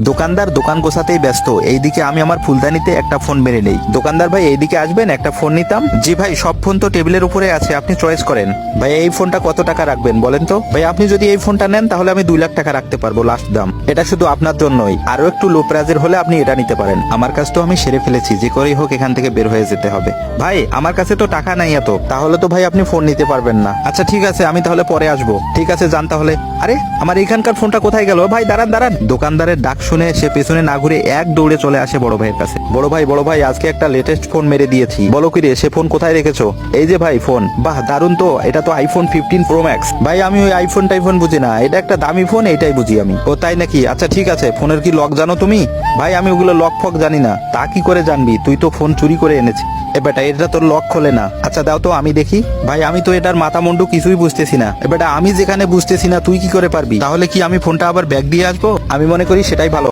দোকানদার দোকান গোছাতেই ব্যস্ত, এইদিকে আমি আমার ফুলদানিতে একটা ফোন মেরে নেই। দোকানদার ভাই এইদিকে আসবেন, একটা ফোন নিতাম। জি ভাই, সব ফোন তো টেবিলের উপরে আছে, আপনি চয়েস করেন। ভাই এই ফোনটা কত টাকা রাখবেন বলেন তো? ভাই আপনি যদি এই ফোনটা নেন তাহলে আমি 2 লাখ টাকা রাখতে পারবো লাস্ট দাম। এটা শুধু আপনার জন্যই, আরো একটু লো প্রাইজের হলে আপনি এটা নিতে পারেন। আমার কাজ তো আমি সেরে ফেলেছি, যে করেই হোক এখান থেকে বের হয়ে যেতে হবে। ভাই আমার কাছে তো টাকা নাই এত, তাহলে তো ভাই আপনি ফোন নিতে পারবেন না। আচ্ছা ঠিক আছে, আমি তাহলে পরে আসবো। ঠিক আছে যান তাহলে। আরে আমার এখানকার ফোনটা কোথায় গেল? ভাই দাঁড়ান দাঁড়ান। দোকানদারের ডাক শুনে সে পেছনে না ঘুরে এক দৌড়ে চলে আসে বড় ভাইয়ের কাছে। বড় ভাই আজকে একটা লেটেস্ট ফোন মেরে দিয়েছি। বলো কি রে, সে ফোন কোথায় রেখেছো? এই যে ভাই ফোন। বাহ দারুন তো, এটা তো আইফোন 15 প্রো ম্যাক্স। ভাই আমি ওই আইফোন টাইফোন বুঝি না, এটা একটা দামি ফোন, এইটাই বুঝি আমি। ও তাই নাকি? আচ্ছা ঠিক আছে, ফোনের কি লক জানো তুমি? ভাই আমি ওগুলো লক ফক জানি না। তা কি করে জানবি? তুই তো ফোন চুরি করে এনেছিস। বেটা এটা তোর লক খোলে না। আচ্ছা দাও তো আমি দেখি। ভাই আমি তো এটার মাথা মুন্ডু কিছুই বুঝতেছি না। বেটা আমি যেখানে বুঝতেছি না তুই কি করে পারবি? তাহলে কি আমি ফোনটা আবার ব্যাগ দিয়ে আসবো? আমি মনে করি সেটাই ভালো।